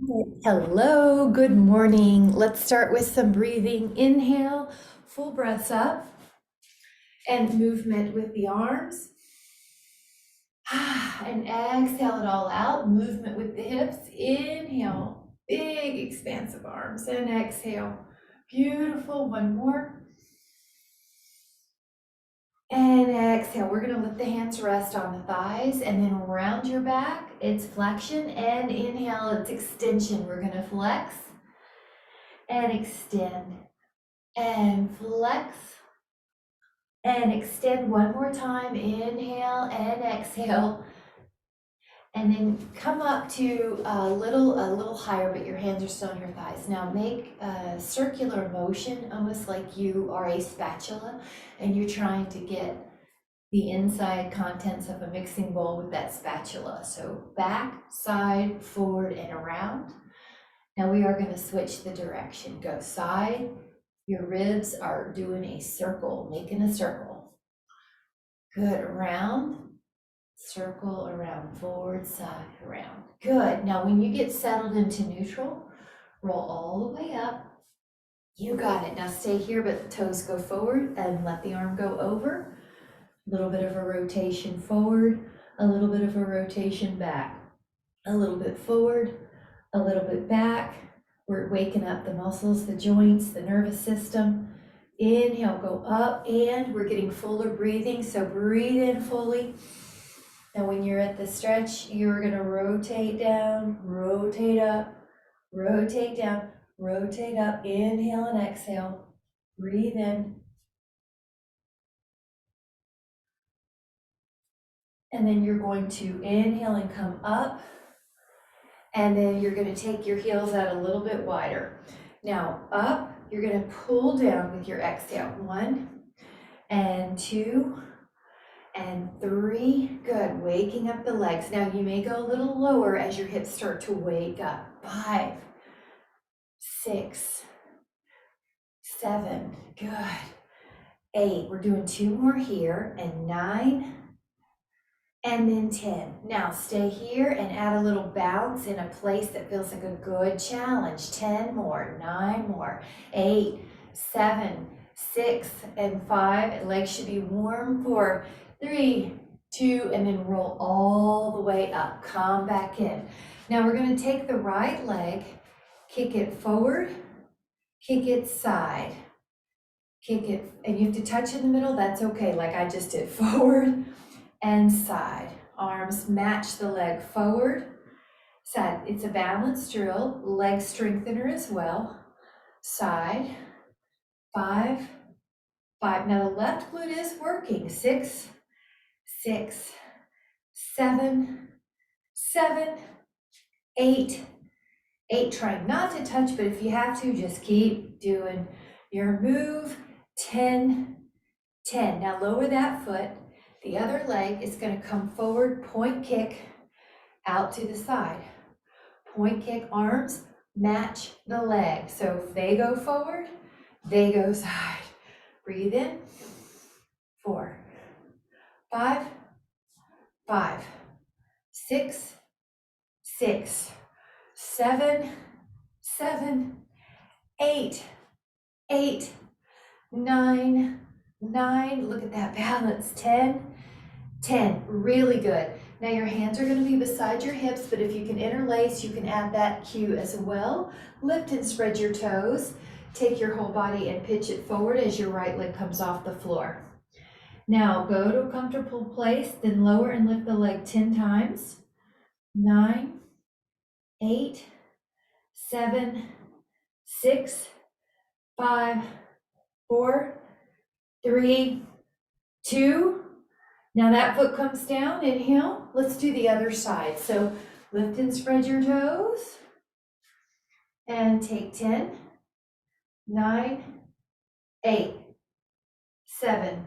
Hello, good morning. Let's start with some breathing. Inhale, full breaths up, and movement with the arms. And exhale it all out, movement with the hips. Inhale, big expansive arms, and exhale. Beautiful, one more. And exhale, we're gonna let the hands rest on the thighs and then round your back. It's flexion, and inhale, it's extension. We're gonna flex and extend and flex and extend one more time. Inhale and exhale, and then come up to a little higher, but your hands are still on your thighs. Now make a circular motion, almost like you are a spatula and you're trying to get the inside contents of a mixing bowl with that spatula. So back, side, forward, and around. Now we are going to switch the direction. Go side. Your ribs are doing a circle, making a circle. Good, around, circle, around, forward, side, around. Good. Now when you get settled into neutral, roll all the way up. You got it. Now stay here, but the toes go forward and let the arm go over. A little bit of a rotation forward, a little bit of a rotation back, a little bit forward, a little bit back. We're waking up the muscles, the joints, the nervous system. Inhale, go up, and we're getting fuller breathing, so breathe in fully. And when you're at the stretch, you're gonna rotate down, rotate up, rotate down, rotate up. Inhale and exhale, breathe in. And then you're going to inhale and come up. And then you're gonna take your heels out a little bit wider. Now up, you're gonna pull down with your exhale. 1 and 2 and 3. Good, waking up the legs. Now you may go a little lower as your hips start to wake up. 5, 6, 7, good. 8, we're doing 2 more here, and 9, and then 10. Now stay here and add a little bounce in a place that feels like a good challenge. 10 more, 9 more, 8, 7, 6, and 5. And legs should be warm. 4, 3, 2, and then roll all the way up. Come back in. Now we're going to take the right leg, kick it forward, kick it side, kick it, and you have to touch in the middle. That's okay, like I just did. Forward and side. Arms match the leg forward, side. It's a balanced drill, leg strengthener as well. Side, 5, 5. Now the left glute is working. 6, 6, 7, 7, 8, 8. Trying not to touch, but if you have to, just keep doing your move. 10, 10. Now lower that foot. The other leg is going to come forward, point kick, out to the side. Point kick, arms match the leg. So if they go forward, they go side. Breathe in. 4, 5, 5, 6, 6, 7, 7, 8, 8, 9, 9. Look at that balance. 10, 10. Really good. Now your hands are going to be beside your hips, but if you can interlace, you can add that cue as well. Lift and spread your toes. Take your whole body and pitch it forward as your right leg comes off the floor. Now go to a comfortable place, then lower and lift the leg 10 times. 9, 8, 7, 6, 5, 4, 3, 2. Now that foot comes down, inhale. Let's do the other side. So lift and spread your toes and take 10, 9, 8, 7,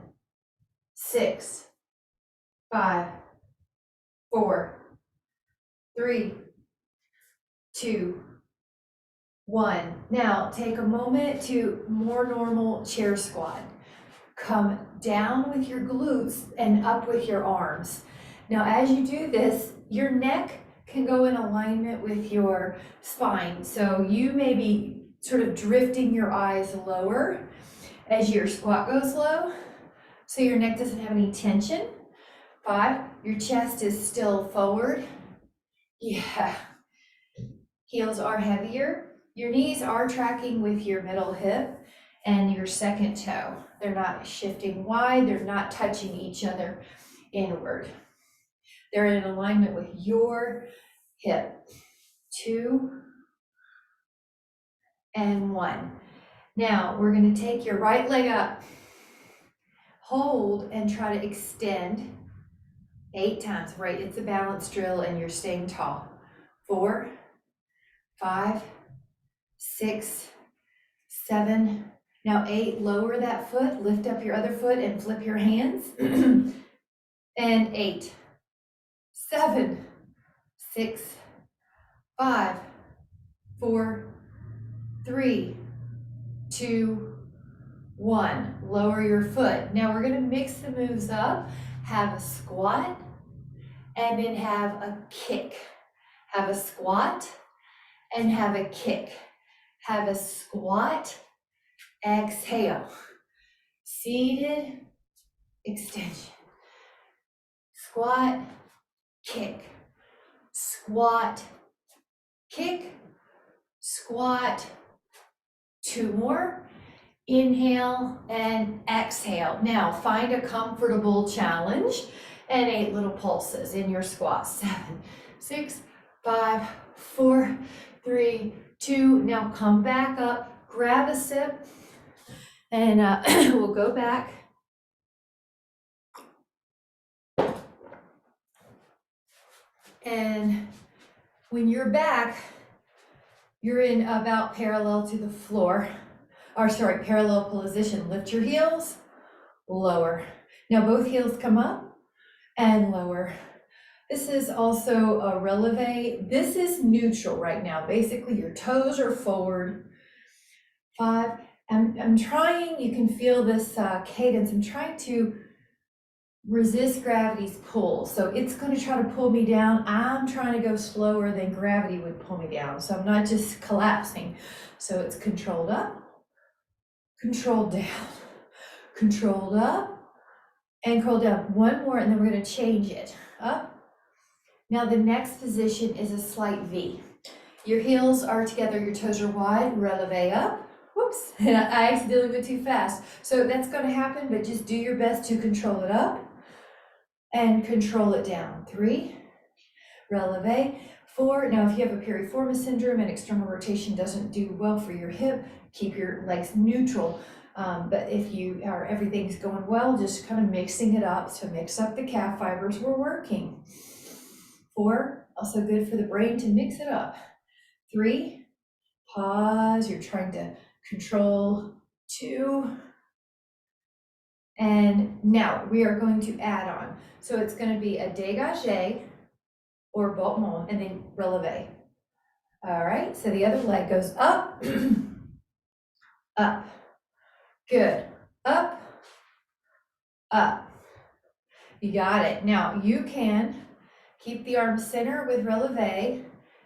6, 5, 4, 3, 2, 1. Now take a moment to more normal chair squat. Come down with your glutes and up with your arms. Now, as you do this, your neck can go in alignment with your spine. So you may be sort of drifting your eyes lower as your squat goes low, so your neck doesn't have any tension. 5, your chest is still forward. Yeah, heels are heavier. Your knees are tracking with your middle hip and your second toe. They're not shifting wide, they're not touching each other inward. They're in alignment with your hip. 2 and 1. Now we're going to take your right leg up, hold, and try to extend 8 times. Right, it's a balance drill and you're staying tall. 4, 5, 6, 7. Now 8, lower that foot, lift up your other foot and flip your hands. And 8, 7, 6, 5, 4, 3, 2, 1. Lower your foot. Now we're going to mix the moves up. Have a squat and then have a kick. Have a squat and have a kick. Have a squat, exhale. Seated, extension. Squat, kick. Squat, kick. Squat. 2 more. Inhale and exhale. Now find a comfortable challenge and 8 little pulses in your squat. 7, 6, 5, 4, 3, 2. Now come back up, grab a sip, and we'll go back. And when you're back, you're in about parallel to the floor. Parallel position. Lift your heels, lower. Now both heels come up and lower. This is also a releve. This is neutral right now. Basically, your toes are forward. 5. I'm trying, you can feel this cadence. I'm trying to resist gravity's pull. So it's going to try to pull me down. I'm trying to go slower than gravity would pull me down. So I'm not just collapsing. So it's controlled up, controlled down, controlled up, and curled down. 1 more, and then we're going to change it. Up. Now the next position is a slight V. Your heels are together, your toes are wide, releve up. Whoops, and I accidentally went too fast. So that's going to happen, but just do your best to control it up and control it down. 3, releve. 4, now if you have a piriformis syndrome and external rotation doesn't do well for your hip, keep your legs neutral. But if everything's going well, just kind of mixing it up. So mix up the calf fibers, we're working. 4, also good for the brain to mix it up. 3, pause, you're trying to control. 2, and now we are going to add on. So it's going to be a dégagé or battement and then releve. All right, so the other leg goes up, up, good, up, up. You got it. Now you can keep the arms center with releve,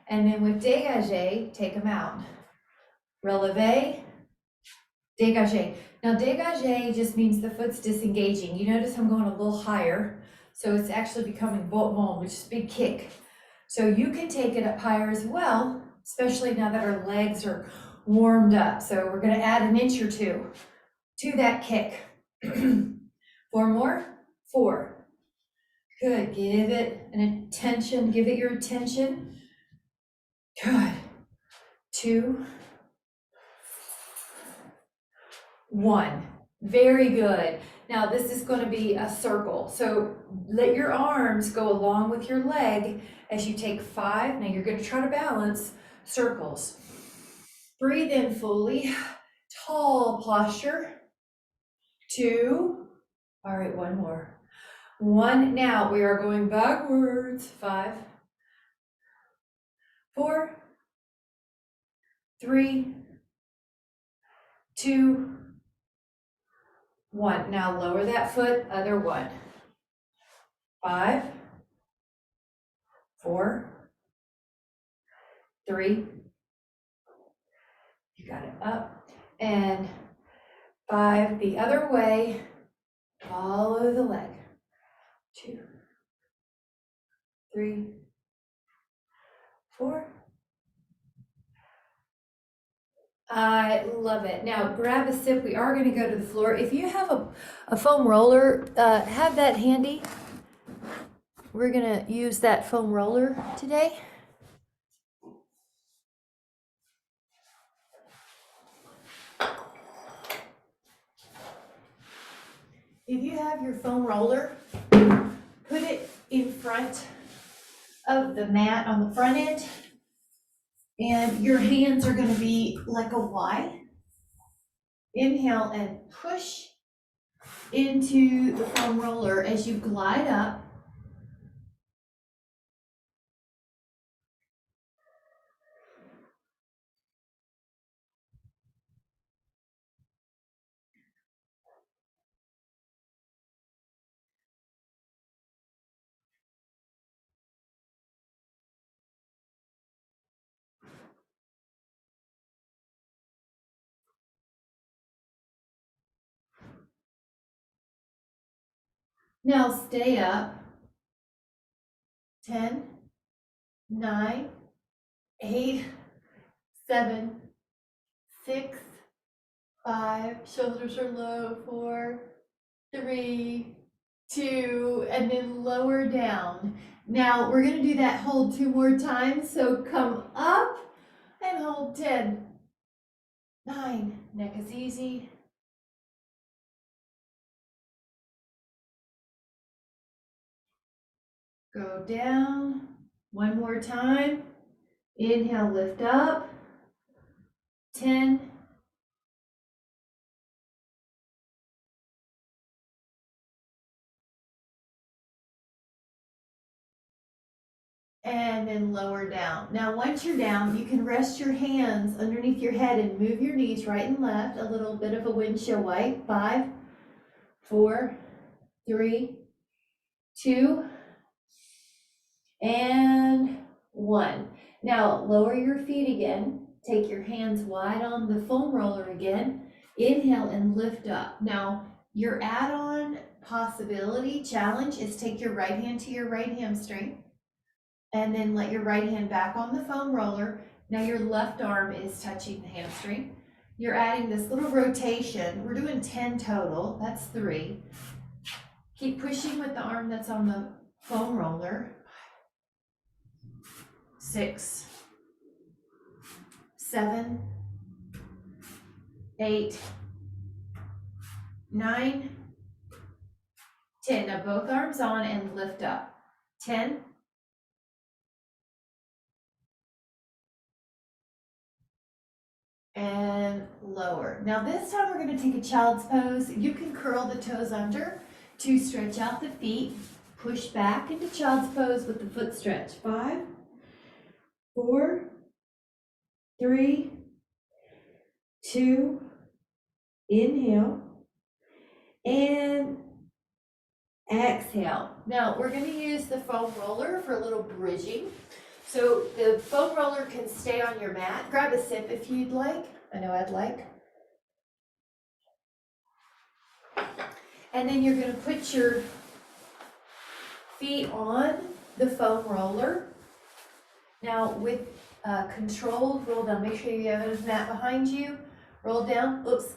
and then with dégagé, take them out. Releve, dégagé. Now dégagé just means the foot's disengaging. You notice I'm going a little higher, so it's actually becoming battement, which is big kick. So you can take it up higher as well, especially now that our legs are warmed up. So we're going to add an inch or 2 to that kick. 4 more. 4. Good. Give it an attention. Give it your attention. Good. 2, 1. Very good. Now this is going to be a circle. So let your arms go along with your leg as you take 5. Now you're going to try to balance circles. Breathe in fully. Tall posture. 2. All right, 1 more. 1. Now we are going backwards. 5, 4, 3, 2, 1. Now lower that foot, other 1. 5, 4, 3, you got it, up, and 5, the other way, follow the leg, 2, 3, 4. I love it. Now grab a sip. We are going to go to the floor. If you have a foam roller, have that handy. We're going to use that foam roller today. If you have your foam roller, put it in front of the mat on the front end, and your hands are going to be like a Y. Inhale and push into the foam roller as you glide up. Now stay up. 10, 9, 8, 7, 6, 5, shoulders are low, 4, 3, 2, and then lower down. Now we're going to do that hold 2 more times. So come up and hold 10, 9, neck is easy. Go down, 1 more time. Inhale, lift up, 10, and then lower down. Now, once you're down, you can rest your hands underneath your head and move your knees right and left, a little bit of a windshield wipe. 5, 4, 3, 2, and 1. Now, lower your feet again. Take your hands wide on the foam roller again. Inhale and lift up. Now, your add-on possibility challenge is take your right hand to your right hamstring, and then let your right hand back on the foam roller. Now your left arm is touching the hamstring. You're adding this little rotation. We're doing 10 total, that's 3. Keep pushing with the arm that's on the foam roller. 6, 7, 8, 9, 10. Now both arms on and lift up. 10, and lower. Now this time we're going to take a child's pose. You can curl the toes under to stretch out the feet. Push back into child's pose with the foot stretch. 5, 4, 3, 2, inhale, and exhale. Now we're going to use the foam roller for a little bridging. So the foam roller can stay on your mat. Grab a sip if you'd like. I know I'd like. And then you're going to put your feet on the foam roller. Now with controlled roll down, make sure you have a mat behind you. Roll down. Oops.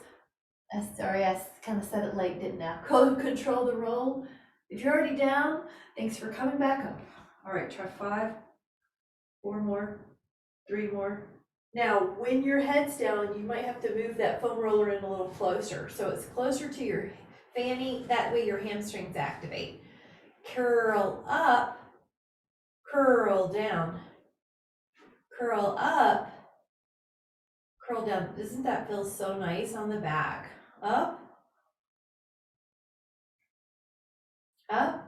Sorry, I kind of said it late, didn't I? Control the roll. If you're already down, thanks for coming back up. All right, try 5, 4 more, 3 more. Now, when your head's down, you might have to move that foam roller in a little closer. So it's closer to your fanny, that way your hamstrings activate. Curl up, curl down, curl up, curl down. Doesn't that feel so nice on the back? Up, up,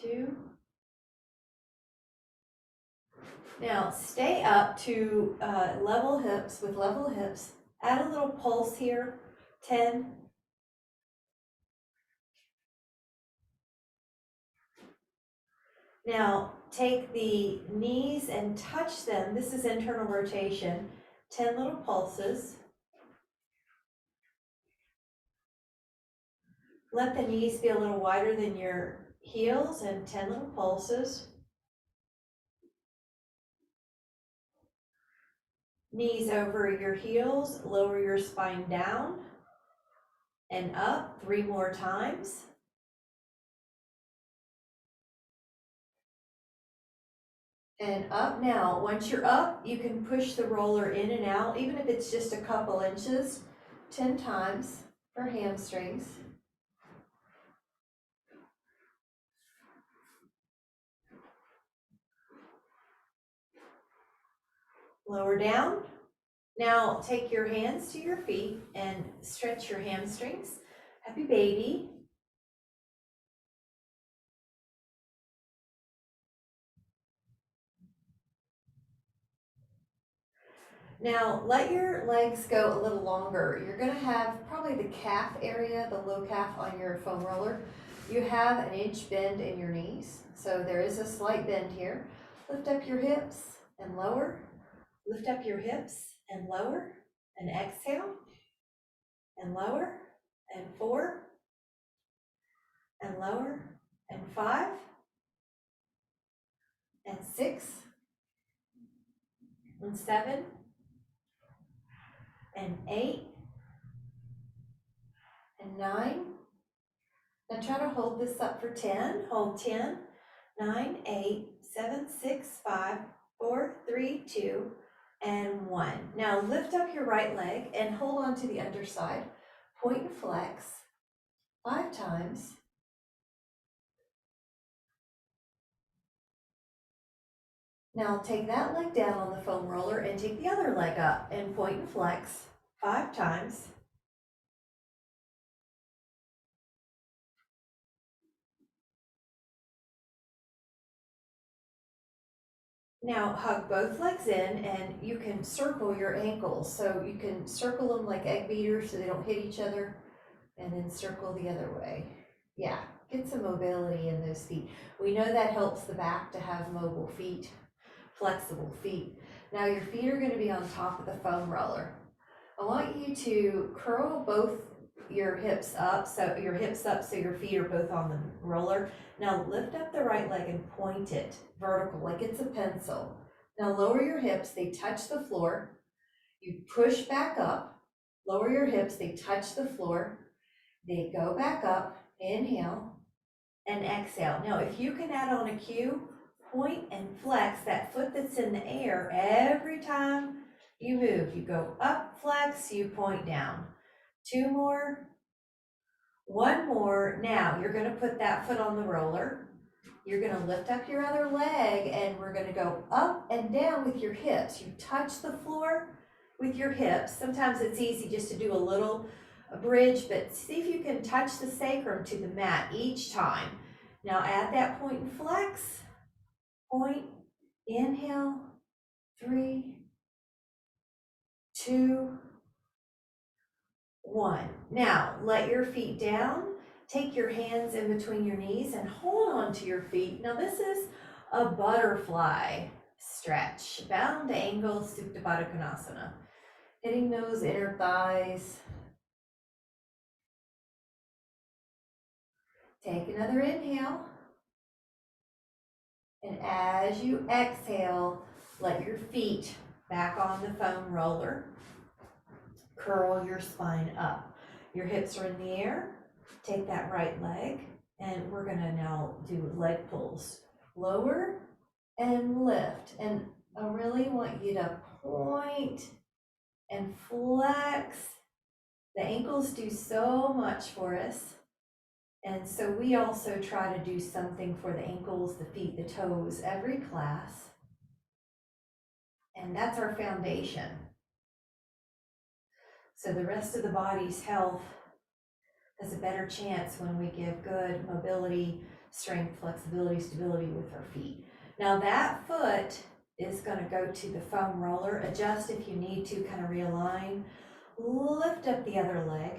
2. Now stay up to level hips with level hips. Add a little pulse here. 10, Now, take the knees and touch them. This is internal rotation. 10 little pulses. Let the knees be a little wider than your heels and 10 little pulses. Knees over your heels, lower your spine down and up 3 more times. And up. Now, once you're up, you can push the roller in and out, even if it's just a couple inches, 10 times for hamstrings. Lower down. Now take your hands to your feet and stretch your hamstrings. Happy baby. Now let your legs go a little longer. You're gonna have probably the calf area, the low calf on your foam roller. You have an inch bend in your knees, so there is a slight bend here. Lift up your hips and lower. Lift up your hips and lower, and exhale, and lower, and 4, and lower, and 5, and 6, and 7, and 8, and 9. Now try to hold this up for 10. Hold 10, 9, 8, 7, 6, 5, 4, 3, 2, and 1. Now lift up your right leg and hold on to the underside. Point and flex 5 times. Now take that leg down on the foam roller and take the other leg up and point and flex 5 times. Now hug both legs in, and you can circle your ankles. So you can circle them like egg beaters so they don't hit each other, and then circle the other way. Yeah, get some mobility in those feet. We know that helps the back to have mobile feet, flexible feet. Now your feet are going to be on top of the foam roller. I want you to curl both your hips up, so your feet are both on the roller. Now lift up the right leg and point it vertical like it's a pencil. Now lower your hips, they touch the floor. You push back up, lower your hips, they touch the floor. They go back up, inhale, and exhale. Now if you can add on a cue, point and flex that foot that's in the air every time you move. You go up, flex, you point down. 2 more, 1 more. Now you're going to put that foot on the roller. You're going to lift up your other leg, and we're going to go up and down with your hips. You touch the floor with your hips. Sometimes it's easy just to do a little bridge, but see if you can touch the sacrum to the mat each time. Now add that point and flex. Point, inhale, 3, 2, 1. Now let your feet down. Take your hands in between your knees and hold on to your feet. Now this is a butterfly stretch. Bound angle Supta Baddha Konasana. Hitting those inner thighs. Take another inhale. And as you exhale, let your feet back on the foam roller. Curl your spine up. Your hips are in the air. Take that right leg, and we're gonna now do leg pulls. Lower and lift. And I really want you to point and flex. The ankles do so much for us. And so we also try to do something for the ankles, the feet, the toes, every class. And that's our foundation. So the rest of the body's health has a better chance when we give good mobility, strength, flexibility, stability with our feet. Now that foot is going to go to the foam roller. Adjust if you need to, kind of realign. Lift up the other leg.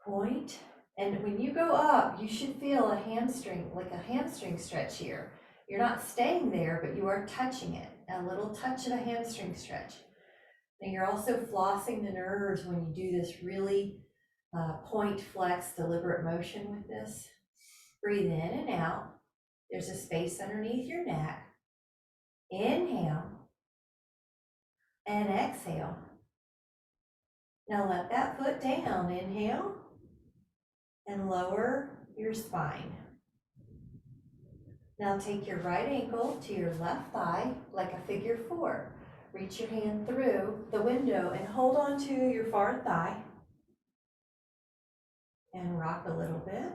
Point And when you go up, you should feel a hamstring, like a hamstring stretch here. You're not staying there, but you are touching it, a little touch of a hamstring stretch. And you're also flossing the nerves when you do this really point, flex, deliberate motion with this. Breathe in and out. There's a space underneath your neck. Inhale and exhale. Now let that foot down. Inhale and lower your spine. Now take your right ankle to your left thigh like a figure 4. Reach your hand through the window and hold on to your far thigh and rock a little bit.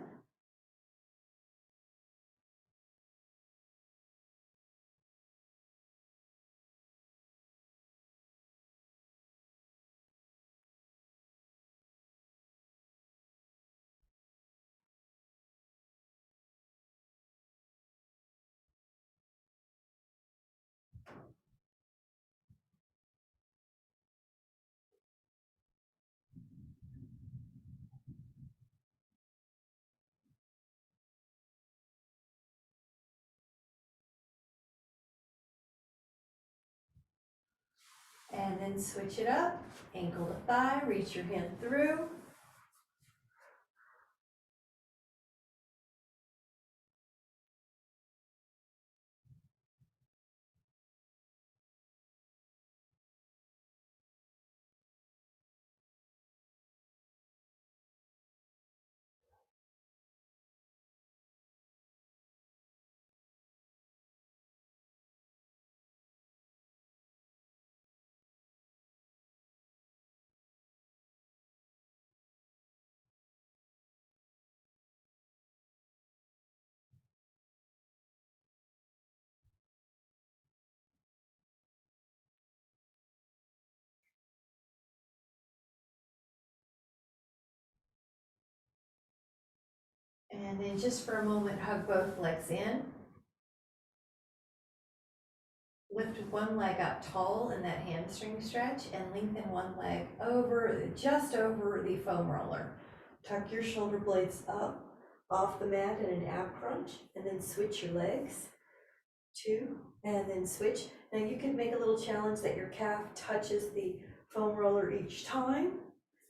And then switch it up, ankle to thigh, reach your hand through. And then just for a moment, hug both legs in. Lift one leg up tall in that hamstring stretch and lengthen one leg over, just over the foam roller. Tuck your shoulder blades up off the mat in an ab crunch, and then switch your legs. 2, and then switch. Now you can make a little challenge that your calf touches the foam roller each time,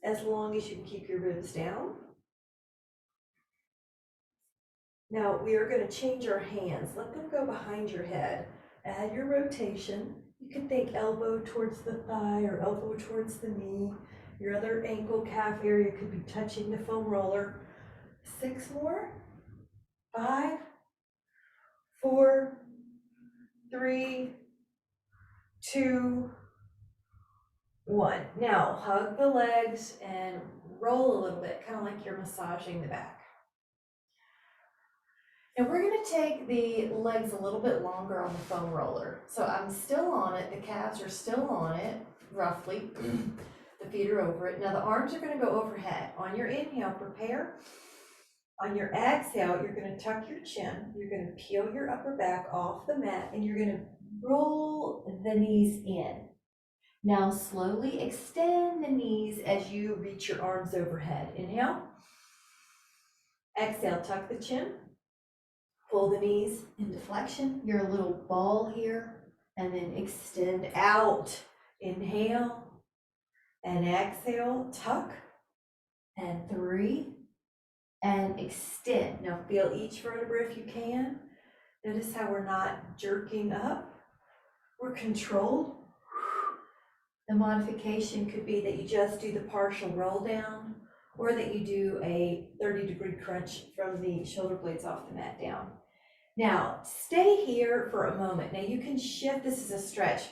as long as you can keep your ribs down. Now we are going to change our hands. Let them go behind your head. Add your rotation. You can think elbow towards the thigh or elbow towards the knee. Your other ankle calf area could be touching the foam roller. 6 more. 5, 4, 3, 2, 1. Now hug the legs and roll a little bit, kind of like you're massaging the back. And we're going to take the legs a little bit longer on the foam roller. So I'm still on it, the calves are still on it, roughly. The feet are over it. Now the arms are going to go overhead. On your inhale, prepare. On your exhale, you're going to tuck your chin. You're going to peel your upper back off the mat, and you're going to roll the knees in. Now slowly extend the knees as you reach your arms overhead. Inhale. Exhale, tuck the chin. Pull the knees into flexion. You're a little ball here. And then extend out. Inhale. And exhale. Tuck. And 3. And extend. Now feel each vertebra if you can. Notice how we're not jerking up. We're controlled. The modification could be that you just do the partial roll down, or that you do a 30-degree crunch from the shoulder blades off the mat down. Now, stay here for a moment. Now you can shift, this is a stretch,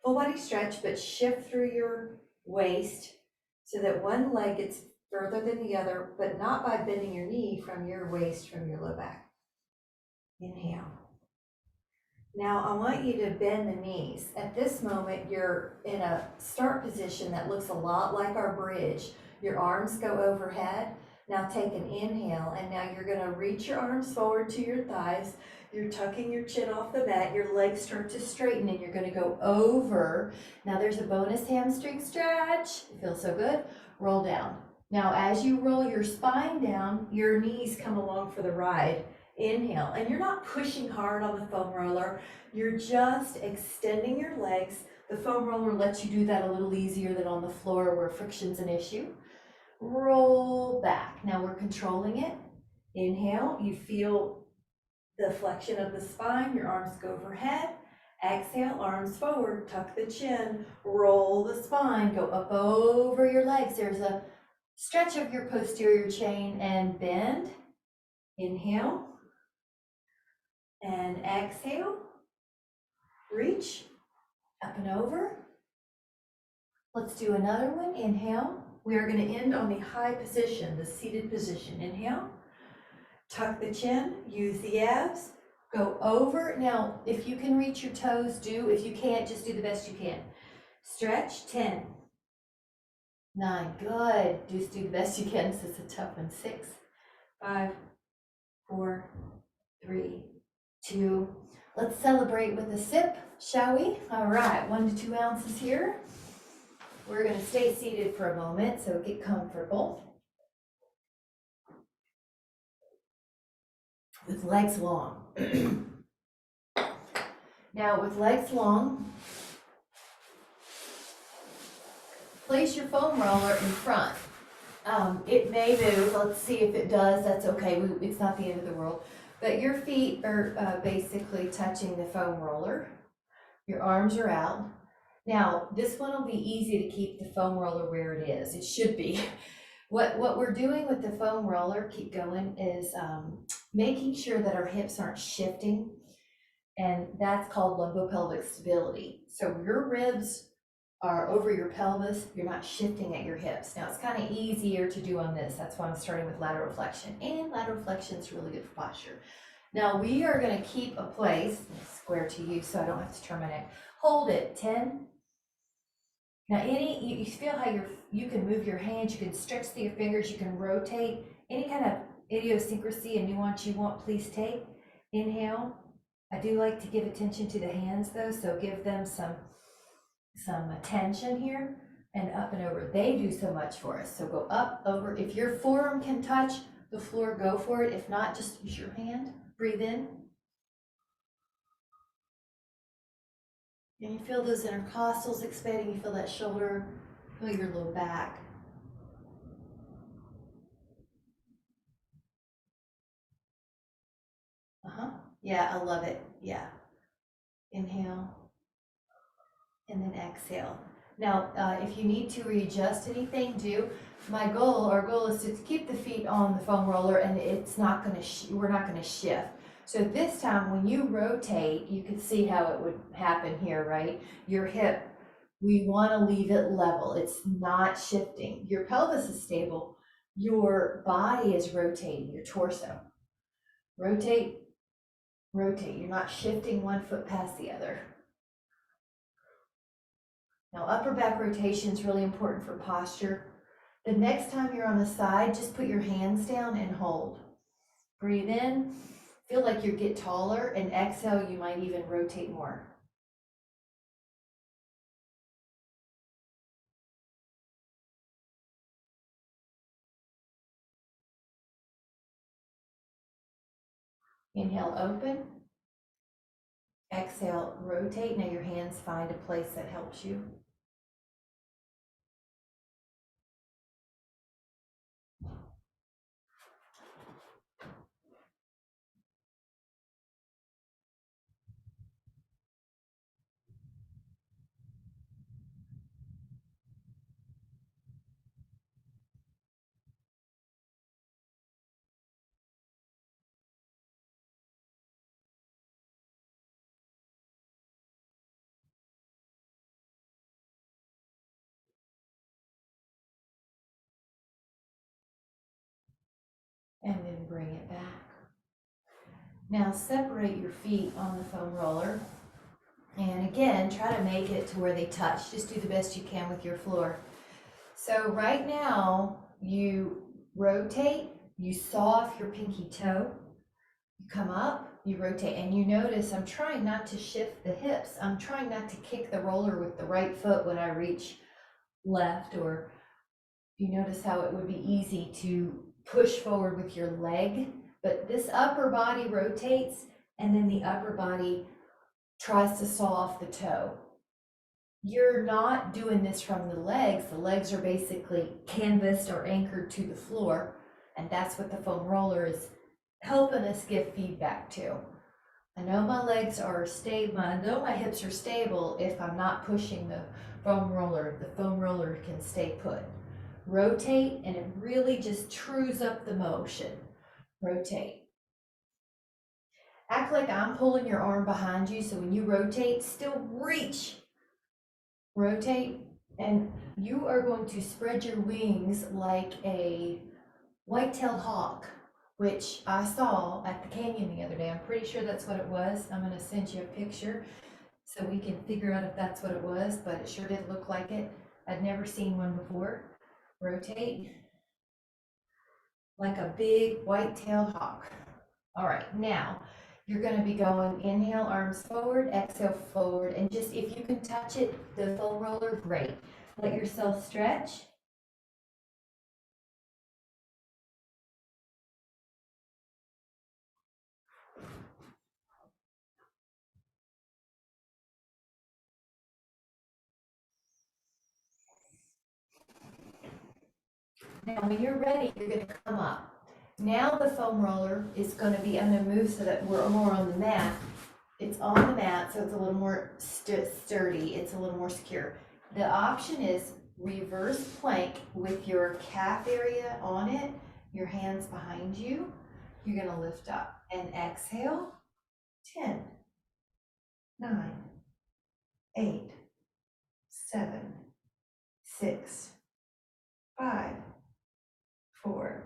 full body stretch, but shift through your waist so that one leg gets further than the other, but not by bending your knee from your waist, from your low back. Inhale. Now I want you to bend the knees. At this moment, you're in a start position that looks a lot like our bridge. Your arms go overhead. Now take an inhale, and now you're gonna reach your arms forward to your thighs. You're tucking your chin off the mat. Your legs start to straighten, and you're gonna go over. Now there's a bonus hamstring stretch. It feels so good. Roll down. Now, as you roll your spine down, your knees come along for the ride. Inhale, and you're not pushing hard on the foam roller. You're just extending your legs. The foam roller lets you do that a little easier than on the floor where friction's an issue. Roll back. Now we're controlling it. Inhale, you feel the flexion of the spine, your arms go overhead. Exhale, arms forward, tuck the chin, roll the spine, go up over your legs. There's a stretch of your posterior chain and bend. Inhale and exhale. Reach up and over. Let's do another one. Inhale. We are going to end on the high position, the seated position. Inhale. Tuck the chin, use the abs, go over. Now, if you can reach your toes, do. If you can't, just do the best you can. Stretch, 10, 9, good. Just do the best you can. This is a tough one. 6, 5, 4, 3, 2. Let's celebrate with a sip, shall we? All right, 1 to 2 ounces here. We're going to stay seated for a moment, so get comfortable. With legs long. Now, with legs long, place your foam roller in front. It may move. Let's see if it does. That's okay. It's not the end of the world. But your feet are basically touching the foam roller. Your arms are out. Now, this one will be easy to keep the foam roller where it is. It should be. What we're doing with the foam roller, keep going, is making sure that our hips aren't shifting, and that's called lumbopelvic stability. So your ribs are over your pelvis, you're not shifting at your hips. Now it's kind of easier to do on this. That's why I'm starting with lateral flexion, and lateral flexion is really good for posture. Now we are going to keep a place, square to you so I don't have to turn my neck. Hold it, 10. Now you feel how you can move your hands, you can stretch through your fingers, you can rotate. Any kind of idiosyncrasy and nuance you want, please take. Inhale. I do like to give attention to the hands though, so give them some attention here, and up and over. They do so much for us. So go up, over. If your forearm can touch the floor, go for it. If not, just use your hand. Breathe in. And you feel those intercostals expanding, you feel that shoulder, feel your low back. Yeah, I love it. Yeah. Inhale. And then exhale. Now, if you need to readjust anything, do. Our goal is to keep the feet on the foam roller, and it's not going to, we're not going to shift. So this time when you rotate, you can see how it would happen here, right? Your hip, we want to leave it level. It's not shifting. Your pelvis is stable. Your body is rotating, your torso. Rotate, rotate. You're not shifting one foot past the other. Now, upper back rotation is really important for posture. The next time you're on the side, just put your hands down and hold. Breathe in, feel like you get taller, and exhale, you might even rotate more. Inhale, open. Exhale, rotate. Now your hands find a place that helps you. And then bring it back. Now separate your feet on the foam roller. And again, try to make it to where they touch. Just do the best you can with your floor. So right now, you rotate, you saw off your pinky toe, you come up, you rotate, and you notice I'm trying not to shift the hips. I'm trying not to kick the roller with the right foot when I reach left or You notice how it would be easy to push forward with your leg, but this upper body rotates and then the upper body tries to saw off the toe. You're not doing this from the legs. The legs are basically canvassed or anchored to the floor, and that's what the foam roller is helping us give feedback to. I know my legs are stable, I know my hips are stable if I'm not pushing the foam roller. The foam roller can stay put. Rotate, and it really just trues up the motion. Rotate. Act like I'm pulling your arm behind you, so when you rotate, still reach. Rotate, and you are going to spread your wings like a white-tailed hawk, which I saw at the canyon the other day. I'm pretty sure that's what it was. I'm going to send you a picture so we can figure out if that's what it was, but it sure did look like it. I'd never seen one before. Rotate like a big white-tailed hawk. All right, now you're going to be going inhale, arms forward, exhale forward, and just if you can touch it, the foam roller, great. Let yourself stretch. Now, when you're ready, you're going to come up. Now the foam roller is going to be, I'm going to move so that we're more on the mat. It's on the mat, so it's a little more sturdy. It's a little more secure. The option is reverse plank with your calf area on it, your hands behind you. You're going to lift up and exhale. 10, 9, 8, 7, 6, 5, 4,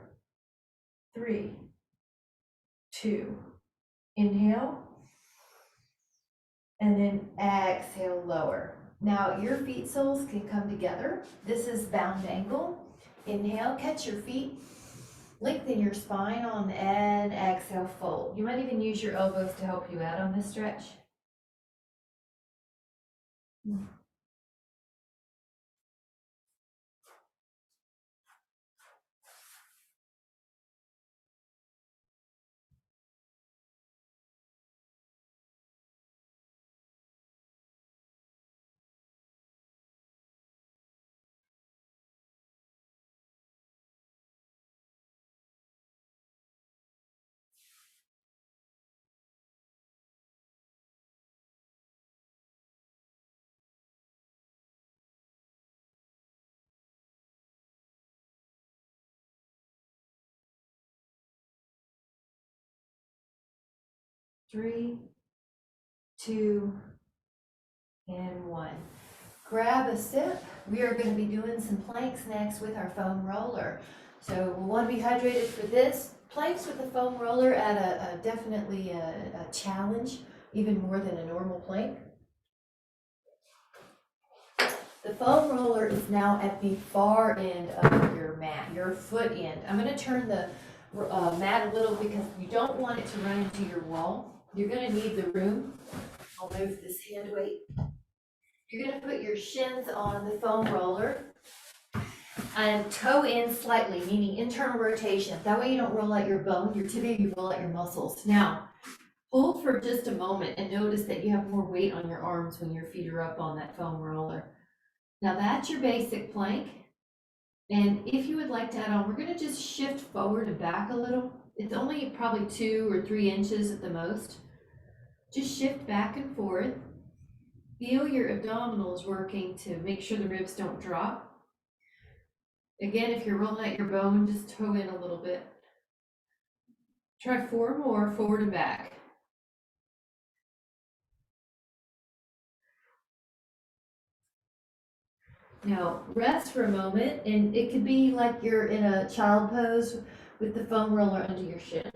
3, 2. Inhale. And then exhale, lower. Now your feet soles can come together. This is bound ankle. Inhale, catch your feet. Lengthen your spine on, and exhale, fold. You might even use your elbows to help you out on this stretch. 3, 2, and 1. Grab a sip. We are going to be doing some planks next with our foam roller. So we'll want to be hydrated for this. Planks with the foam roller at definitely a challenge, even more than a normal plank. The foam roller is now at the far end of your mat, your foot end. I'm going to turn the mat a little because you don't want it to run into your wall. You're going to need the room. I'll move this hand weight. You're going to put your shins on the foam roller and toe in slightly, meaning internal rotation. That way you don't roll out your bone, your tibia, you roll out your muscles. Now, hold for just a moment and notice that you have more weight on your arms when your feet are up on that foam roller. Now that's your basic plank. And if you would like to add on, we're going to just shift forward and back a little. It's only probably 2 or 3 inches at the most. Just shift back and forth. Feel your abdominals working to make sure the ribs don't drop. Again, if you're rolling out your bone, just toe in a little bit. Try 4 more, forward and back. Now, rest for a moment, and it could be like you're in a child pose with the foam roller under your shin.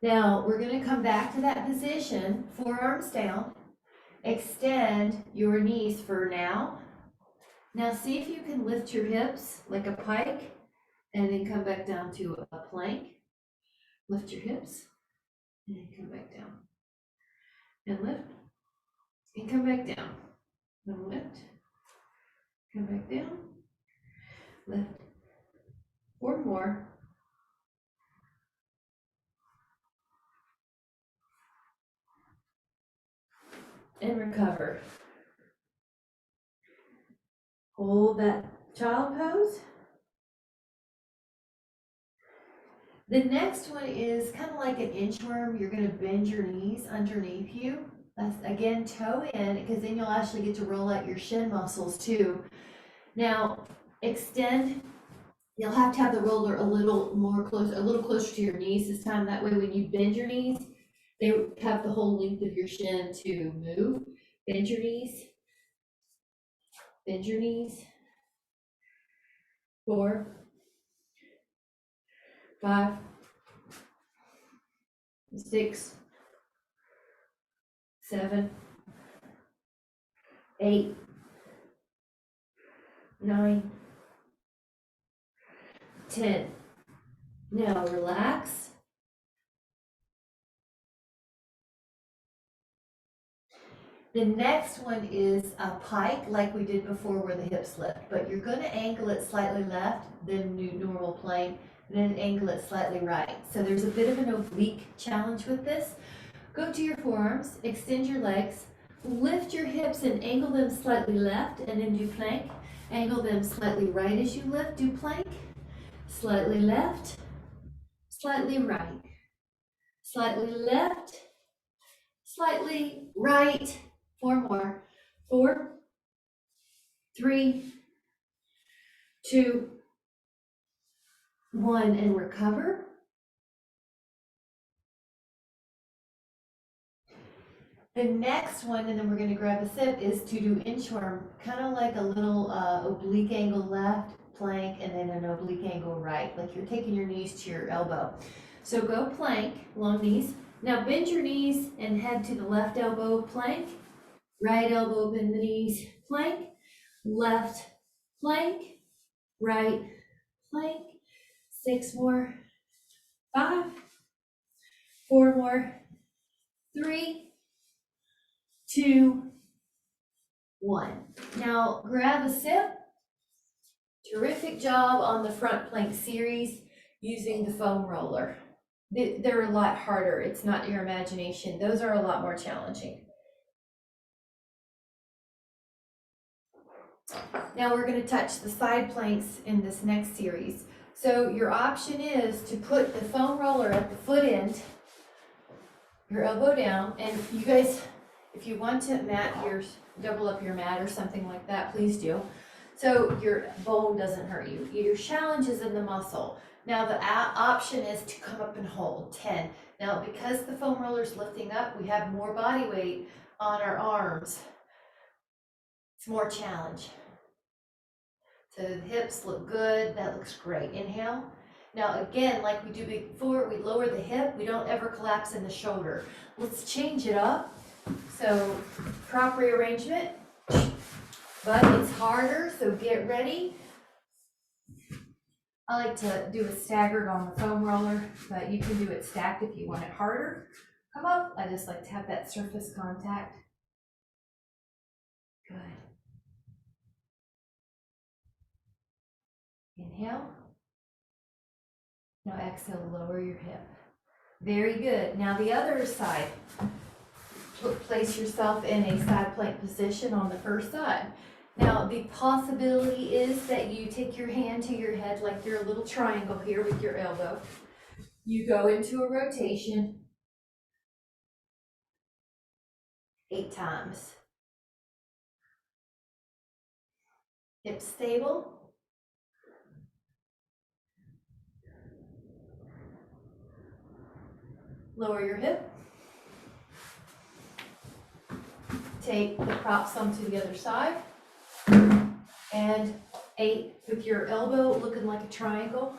Now, we're going to come back to that position, forearms down. Extend your knees for now. Now, see if you can lift your hips like a pike, and then come back down to a plank. Lift your hips, and come back down. And lift, and come back down. And lift, Come back down, lift, 4 more, and recover. Hold that child pose. The next one is kind of like an inchworm. You're going to bend your knees underneath you. That's again toe in, because then you'll actually get to roll out your shin muscles too. Now extend. You'll have to have the roller a little closer to your knees this time. That way when you bend your knees, they have the whole length of your shin to move. Bend your knees. Bend your knees. 4, 5, 6, 7, 8, 9, 10. Now relax. The next one is a pike like we did before where the hips lift, but you're going to angle it slightly left, then normal plank, then angle it slightly right. So there's a bit of an oblique challenge with this. Go to your forearms, extend your legs, lift your hips and angle them slightly left, and then do plank. Angle them slightly right as you lift, do plank. Slightly left, slightly right, slightly left, slightly right. 4 more. 4, 3, 2, 1, and recover. The next one, and then we're going to grab a sip, is to do inchworm, kind of like a little oblique angle left, plank, and then an oblique angle right, like you're taking your knees to your elbow. So go plank, long knees. Now bend your knees and head to the left elbow, plank. Right elbow, bend the knees, plank. Left, plank. Right, plank. 6 more. 5, 4 more. 3, 2, 1. Now grab a sip. Terrific job on the front plank series using the foam roller. They're a lot harder. It's not your imagination. Those are a lot more challenging. Now we're going to touch the side planks in this next series. So your option is to put the foam roller at the foot end, your elbow down, and you guys, if you want to double up your mat or something like that, please do. So your bone doesn't hurt you. Your challenge is in the muscle. Now the option is to come up and hold 10. Now because the foam roller is lifting up, we have more body weight on our arms. It's more challenge. So the hips look good. That looks great. Inhale. Now again, like we do before, we lower the hip. We don't ever collapse in the shoulder. Let's change it up. So prop rearrangement, but it's harder, so get ready. I like to do it staggered on the foam roller, but you can do it stacked if you want it harder. Come up. I just like to have that surface contact. Good. Inhale. Now exhale, lower your hip. Very good. Now the other side. Place yourself in a side plank position on the first side. Now the possibility is that you take your hand to your head like you're a little triangle here with your elbow. You go into a rotation 8 times. Hips stable. Lower your hip. Take the props onto the other side. And 8 with your elbow looking like a triangle.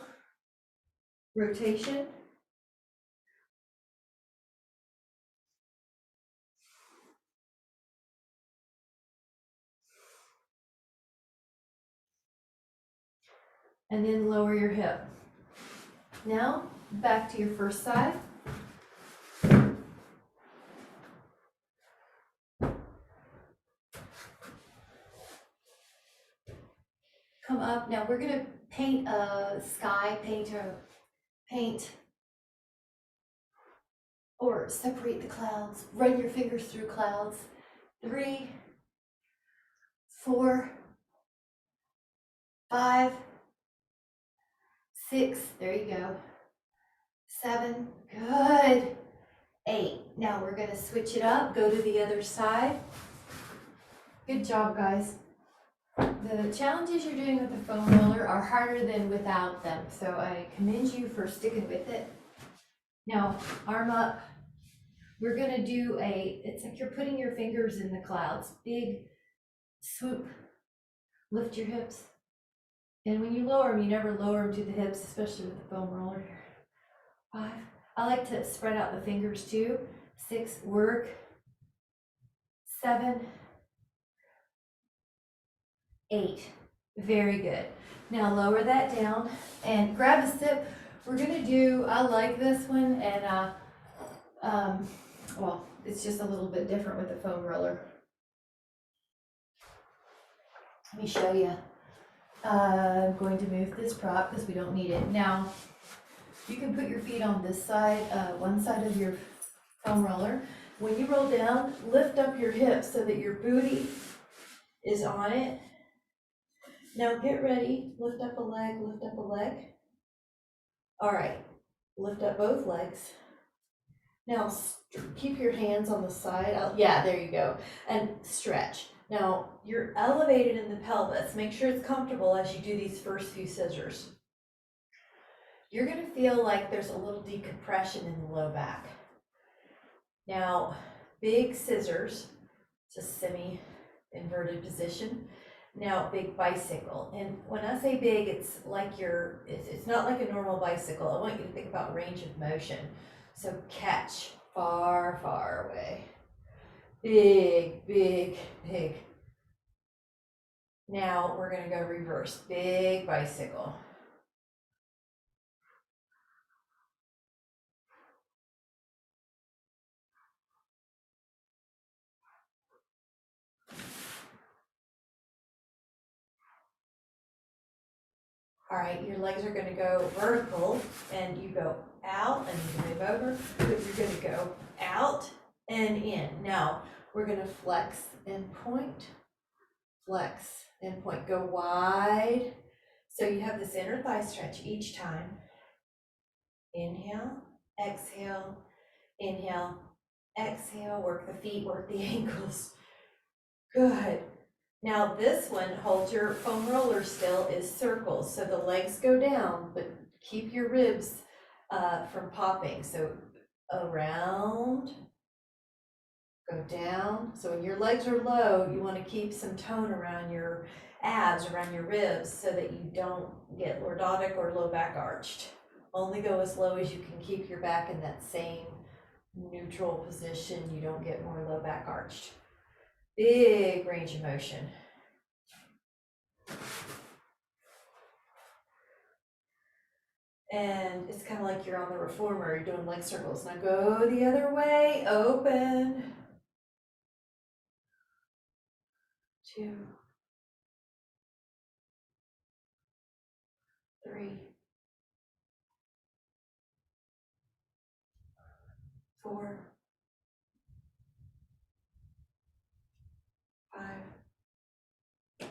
Rotation. And then lower your hip. Now back to your first side. come up. Now we're gonna paint a sky, paint or separate the clouds. Run your fingers through clouds. 3, 4, 5, 6, there you go. 7, good. 8, now we're gonna switch it up, go to the other side. Good job, guys. The challenges you're doing with the foam roller are harder than without them, so I commend you for sticking with it. Now, arm up. We're gonna do it's like you're putting your fingers in the clouds. Big swoop, lift your hips. And when you lower them, you never lower them to the hips, especially with the foam roller here. 5, I like to spread out the fingers too. 6, work. 7, 8, very good. Now lower that down and grab a sip. We're gonna do, I like this one, and well, it's just a little bit different with the foam roller. Let me show you. I'm going to move this prop because we don't need it. Now, you can put your feet on this side, one side of your foam roller. When you roll down, lift up your hips so that your booty is on it. Now get ready, lift up a leg, lift up a leg. All right, lift up both legs. Now keep your hands on the side. Yeah, there you go. And stretch. Now you're elevated in the pelvis. Make sure it's comfortable as you do these first few scissors. You're gonna feel like there's a little decompression in the low back. Now, big scissors, it's a semi-inverted position. Now, big bicycle. And when I say big, it's like it's not like a normal bicycle. I want you to think about range of motion. So catch, far, far away. Big, big, big. Now we're gonna go reverse, big bicycle. All right, your legs are gonna go vertical and you go out and you move over, but you're gonna go out and in. Now, we're gonna flex and point, go wide. So you have this inner thigh stretch each time. Inhale, exhale, inhale, exhale, work the feet, work the ankles. Good. Now this one, hold your foam roller still, is circles. So the legs go down, but keep your ribs from popping. So around, go down. So when your legs are low, you want to keep some tone around your abs, around your ribs, so that you don't get lordotic or low back arched. Only go as low as you can keep your back in that same neutral position. You don't get more low back arched. Big range of motion. And it's kind of like you're on the reformer, you're doing leg circles. Now go the other way, open. 2, 3, 4, 5,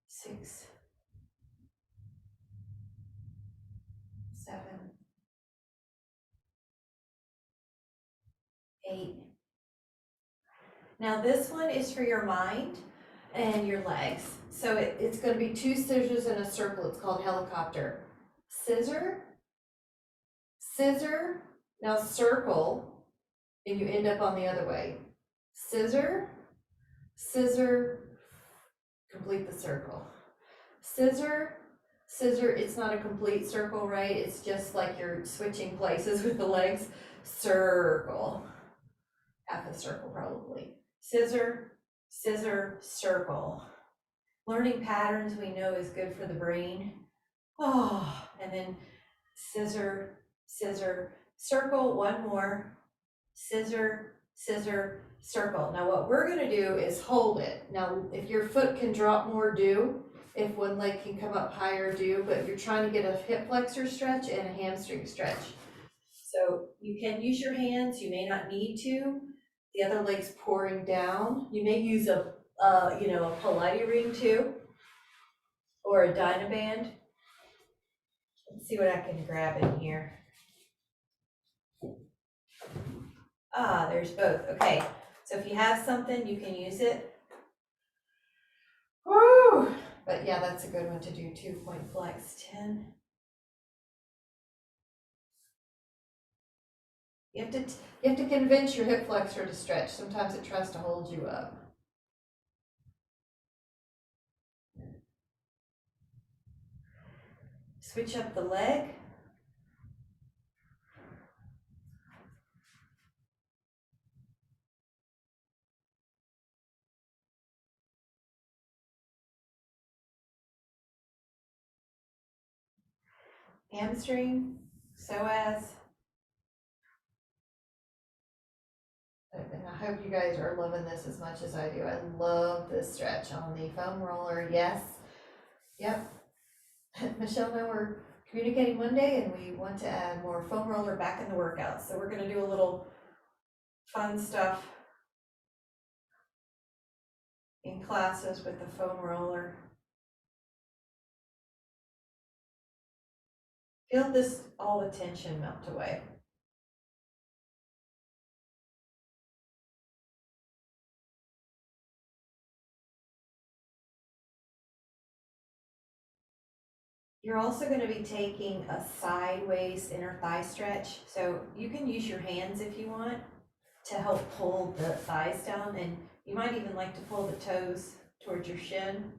6, 7, 8. Now this one is for your mind and your legs. So it's going to be 2 scissors in a circle. It's called helicopter. Scissor, scissor, now circle, and you end up on the other way. Scissor, scissor, complete the circle. Scissor, scissor, it's not a complete circle, right? It's just like you're switching places with the legs. Circle, half a circle probably. Scissor, scissor, circle. Learning patterns we know is good for the brain. Oh, and then scissor, scissor, circle, one more. Scissor, scissor, circle. Now what we're gonna do is hold it. Now, if your foot can drop more, do. If one leg can come up higher, do, but you're trying to get a hip flexor stretch and a hamstring stretch. So you can use your hands, you may not need to. The other leg's pouring down. You may use a Pilates ring too, or a Dynaband. Let's see what I can grab in here. Ah, there's both. Okay, so if you have something, you can use it. Woo! But yeah, that's a good one to do. 2-point flex, 10. You have to convince your hip flexor to stretch. Sometimes it tries to hold you up. Switch up the leg. Hamstring, psoas. And I hope you guys are loving this as much as I do. I love this stretch on the foam roller. Yes. Yep. Michelle and I were communicating Monday and we want to add more foam roller back in the workout. So we're going to do a little fun stuff in classes with the foam roller. Feel this, all the tension melt away. You're also going to be taking a sideways inner thigh stretch. So you can use your hands if you want to help pull the thighs down, and you might even like to pull the toes towards your shin.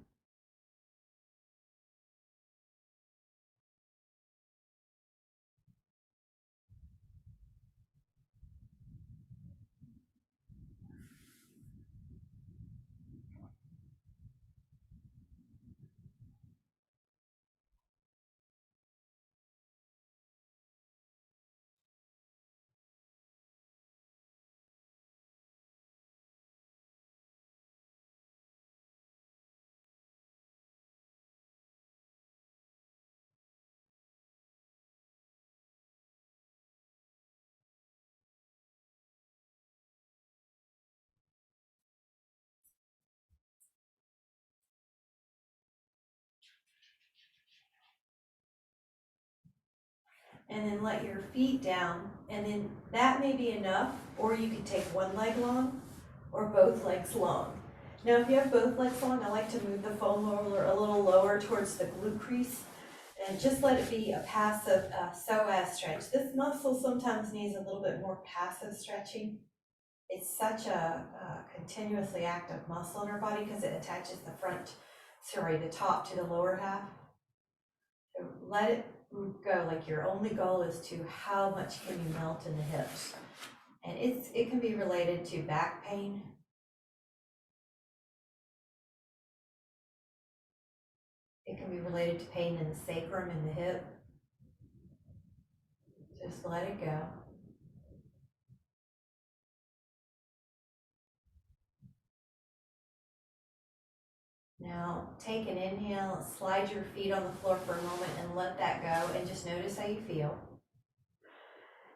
And then let your feet down, and then that may be enough, or you could take one leg long or both legs long. Now if you have both legs long, I like to move the foam roller a little lower towards the glute crease and just let it be a passive psoas stretch. This muscle sometimes needs a little bit more passive stretching. It's such a continuously active muscle in our body because it attaches the top to the lower half. So let it go, like your only goal is to how much can you melt in the hips. And it can be related to back pain. It can be related to pain in the sacrum and the hip. Just let it go. Now take an inhale, slide your feet on the floor for a moment and let that go, and just notice how you feel.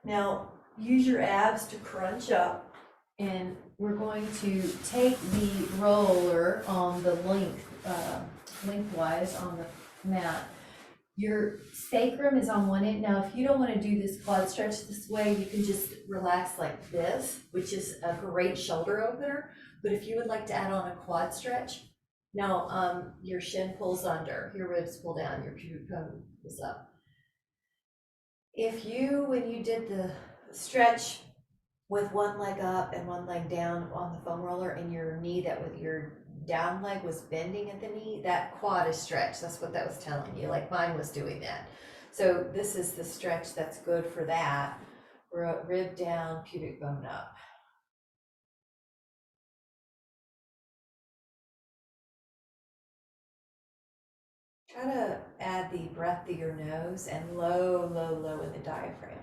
Now use your abs to crunch up, and we're going to take the roller on the lengthwise on the mat. Your sacrum is on one end. Now, if you don't want to do this quad stretch this way, you can just relax like this, which is a great shoulder opener. But if you would like to add on a quad stretch, now your shin pulls under, your ribs pull down, your pubic bone pulls up. If you, when you did the stretch with one leg up and one leg down on the foam roller, and your knee, that with your down leg was bending at the knee, that quad is stretched. That's what that was telling you, like mine was doing that. So this is the stretch that's good for that. Rib down, pubic bone up. Try to add the breath through your nose and low, low, low in the diaphragm.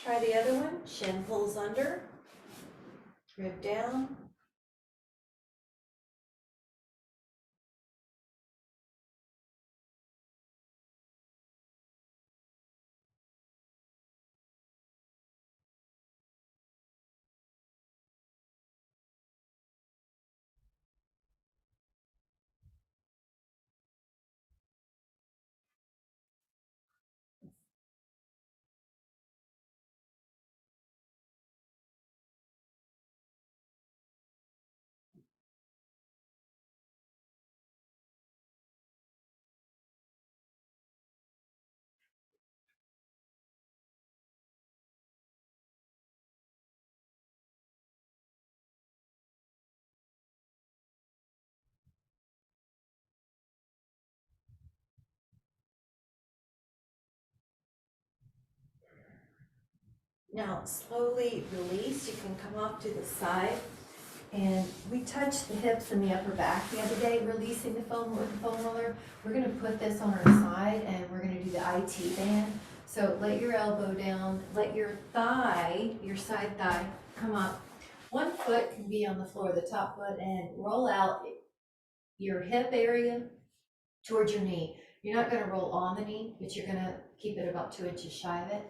Try the other one. Shin pulls under, rib down. Now slowly release. You can come off to the side. And we touched the hips and the upper back the other day, releasing the foam with the foam roller. We're gonna put this on our side and we're gonna do the IT band. So let your elbow down, let your thigh, your side thigh, come up. One foot can be on the floor, the top foot, and roll out your hip area towards your knee. You're not gonna roll on the knee, but you're gonna keep it about 2 inches shy of it.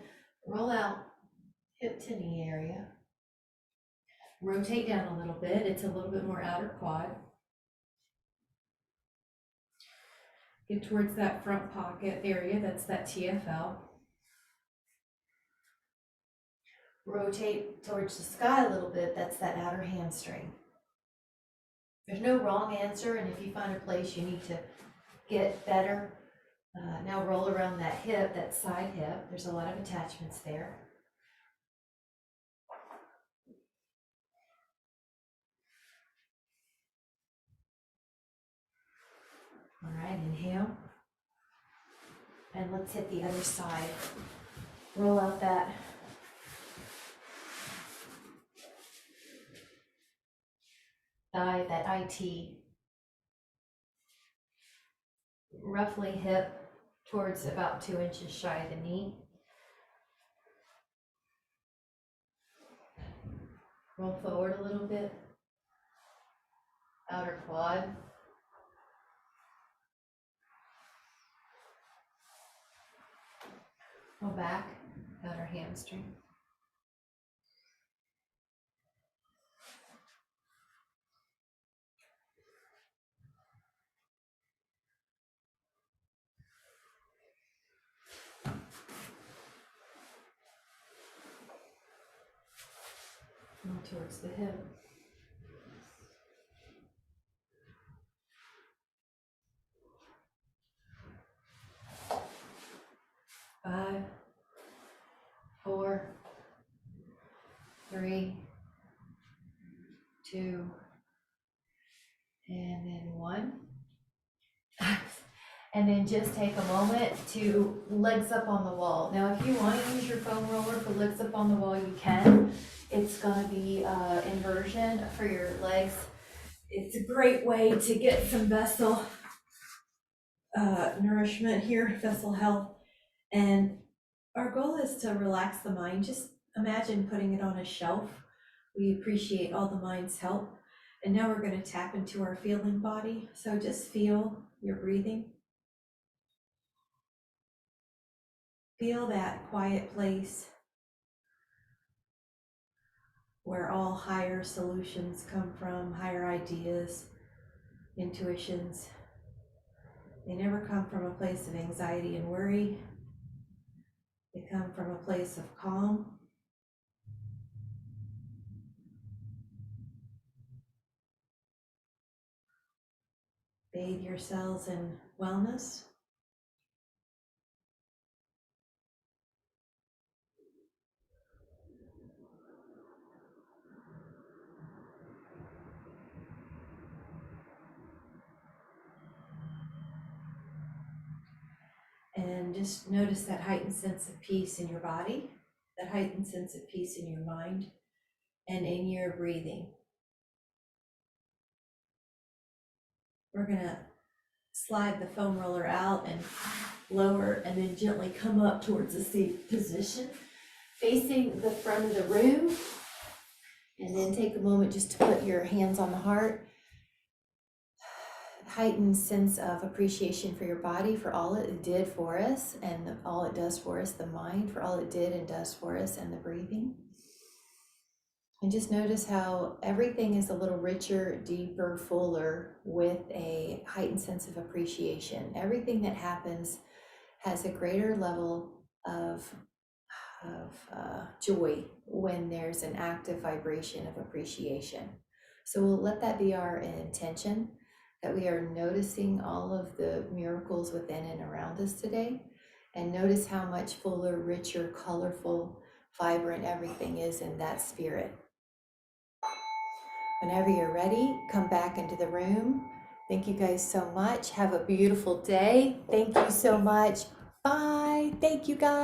Roll out hip to knee area. Rotate down a little bit. It's a little bit more outer quad. Get towards that front pocket area. That's that TFL. Rotate towards the sky a little bit. That's that outer hamstring. There's no wrong answer, and if you find a place you need to get better, now roll around that hip, that side hip. There's a lot of attachments there. All right, inhale. And let's hit the other side. Roll out that thigh, that IT. Roughly hip towards about 2 inches shy of the knee. Roll forward a little bit. Outer quad. Go back, outer hamstring. Now towards the hip. Five, 4, 3, 2, and then 1. And then just take a moment to legs up on the wall. Now, if you want to use your foam roller for legs up on the wall, you can. It's going to be inversion for your legs. It's a great way to get some vessel nourishment here, vessel health. And our goal is to relax the mind. Just imagine putting it on a shelf. We appreciate all the mind's help. And now we're going to tap into our feeling body. So just feel your breathing. Feel that quiet place where all higher solutions come from, higher ideas, intuitions. They never come from a place of anxiety and worry. They come from a place of calm. Bathe yourselves in wellness. And just notice that heightened sense of peace in your body, that heightened sense of peace in your mind, and in your breathing. We're gonna slide the foam roller out and lower, and then gently come up towards a seat position. facing the front of the room. And then take a moment just to put your hands on the heart. Heightened sense of appreciation for your body, for all it did for us and all it does for us, the mind for all it did and does for us, and the breathing. And just notice how everything is a little richer, deeper, fuller with a heightened sense of appreciation. Everything that happens has a greater level of joy when there's an active vibration of appreciation. So we'll let that be our intention, that we are noticing all of the miracles within and around us today, and notice how much fuller, richer, colorful, vibrant everything is in that spirit. Whenever you're ready, come back into the room. Thank you guys so much. Have a beautiful day. Thank you so much. Bye. Thank you guys.